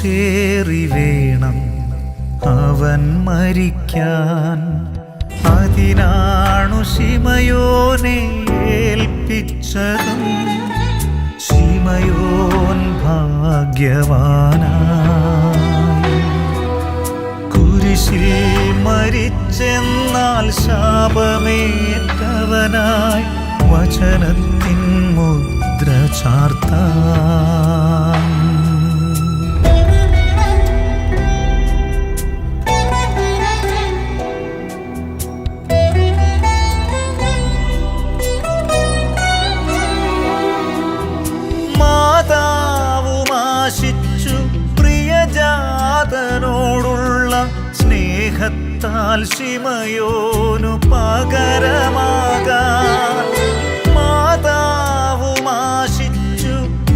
കുരിശേറി വേണം അവൻ മരിക്കാൻ. അതിനാണു ശിമയോനെ ഏൽപ്പിച്ചതും. ശിമയോൻ ഭാഗ്യവാനായി. കുരിശിൽ മരിച്ചെന്നാൽ ശാപമേറ്റവനായി വചനത്തിൻ മുദ്ര ചാർത്താൻ. മാതാവുമാശിച്ചു പ്രിയജാതനോടുള്ള സ്നേഹത്താൽ ശിമയോനു പകരമാകാൻ. മാതാവുമാശിച്ചു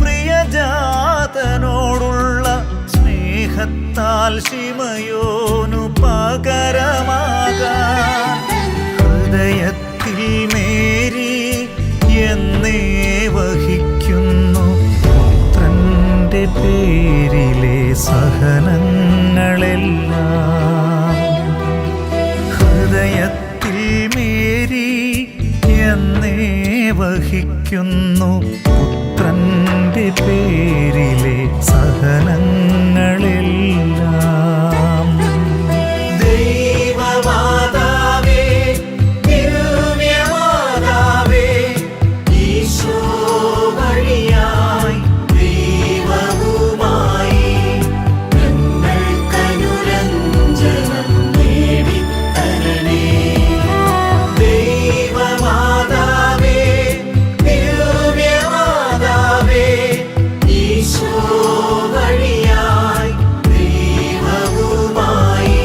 പ്രിയജാതനോടുള്ള സ്നേഹത്താൽ ശിമയോനു പകരമാകാൻ. ഹൃദയത്തിൽ മേരി എന്നേ വഹിക്കുന്നു പുത്രന്റെ പേരിലെ സഹനങ്ങളെല്ലാം. ഹൃദയത്തിൽ മേരി എന്നേ വഹിക്കുന്നു പുത്രന്റെ പേരിലെ സഹനങ്ങളെല്ലാം. ദൈവമാതാവേ, ദിവ്യമാതാവേ, ഈശോ വഴിയായി ദൈവവുമായി ഞങ്ങൾക്കനുരഞ്ജനം നേടിത്തരണേ. ദൈവമാതാവേ, ദിവ്യമാതാവേ, ഈശോ വഴിയായി ദൈവവുമായി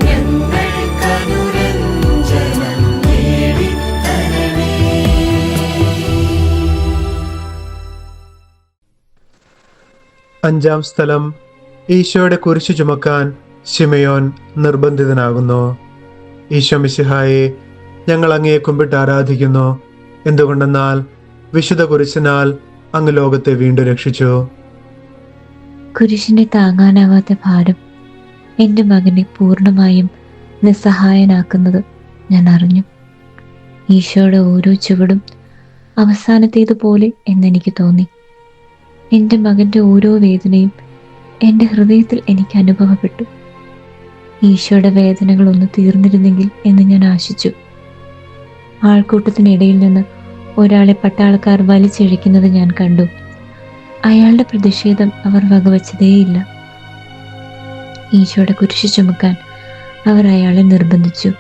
ഞങ്ങൾക്കനുരഞ്ജനം നേടിത്തരണേ. അഞ്ചാം സ്ഥലം, ഈശോയുടെ കുരിശു ചുമക്കാൻ ശിമയോൻ നിർബന്ധിതനാകുന്നു. ഈശോ മിശിഹായെ, ഞങ്ങൾ അങ്ങയെ കുമ്പിട്ട് ആരാധിക്കുന്നു. എന്തുകൊണ്ടെന്നാൽ വിശുദ്ധ കുരിശിനാൽ അങ്ങ് ലോകത്തെ വീണ്ടും രക്ഷിച്ചു. കുരിശിന്റെ താങ്ങാനാവാത്ത ഭാരം എൻ്റെ മകനെ പൂർണ്ണമായും നിസ്സഹായനാക്കുന്നത് ഞാൻ അറിഞ്ഞു. ഈശോയുടെ ഓരോ ചുവടും അവസാനത്തേതുപോലെ എന്നെനിക്ക് തോന്നി. എൻ്റെ മകൻ്റെ ഓരോ വേദനയും എൻ്റെ ഹൃദയത്തിൽ എനിക്ക് അനുഭവപ്പെട്ടു. ഈശോയുടെ വേദനകൾ ഒന്ന് തീർന്നിരുന്നെങ്കിൽ എന്ന് ഞാൻ ആശിച്ചു. ആൾക്കൂട്ടത്തിനിടയിൽ നിന്ന് ഒരാളെ പട്ടാളക്കാർ വലിച്ചിഴയ്ക്കുന്നത് ഞാൻ കണ്ടു. അയാളുടെ പ്രതിഷേധം അവർ വകവച്ചതേയില്ല. ഈശോയുടെ കുരിശ് ചുമക്കാൻ അവർ അയാളെ നിർബന്ധിച്ചു.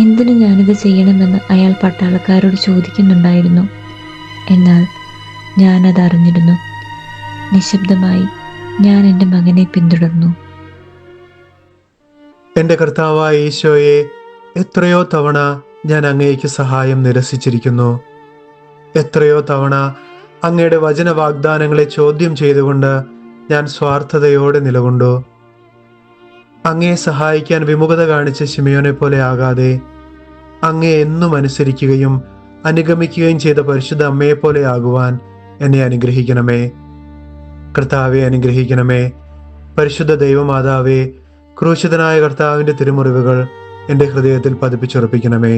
എന്തിനു ഞാനിത് ചെയ്യണമെന്ന് അയാൾ പട്ടാളക്കാരോട് ചോദിക്കുന്നുണ്ടായിരുന്നു. എന്നാൽ ഞാനത് അറിഞ്ഞിരുന്നു. നിശബ്ദമായി ഞാൻ എൻ്റെ മകനെ പിന്തുടർന്നു. എൻ്റെ കർത്താവായ ഈശോയെ, എത്രയോ തവണ ഞാൻ അങ്ങേക്ക് സഹായം നിരസിച്ചിരിക്കുന്നു. എത്രയോ തവണ അങ്ങയുടെ വചന വാഗ്ദാനങ്ങളെ ചോദ്യം ചെയ്തുകൊണ്ട് ഞാൻ സ്വാർത്ഥതയോടെ നിലകൊണ്ടു. അങ്ങയെ സഹായിക്കാൻ വിമുഖത കാണിച്ച ശിമയോനെ പോലെ ആകാതെ അങ്ങയെ എന്നും അനുസരിക്കുകയും അനുഗമിക്കുകയും ചെയ്ത പരിശുദ്ധ അമ്മയെപ്പോലെ ആകുവാൻ എന്നെ അനുഗ്രഹിക്കണമേ. കർത്താവെ, അനുഗ്രഹിക്കണമേ. പരിശുദ്ധ ദൈവമാതാവേ, ക്രൂശിതനായ കർത്താവിൻ്റെ തിരുമുറിവുകൾ എൻ്റെ ഹൃദയത്തിൽ പതിപ്പിച്ചുറപ്പിക്കണമേ.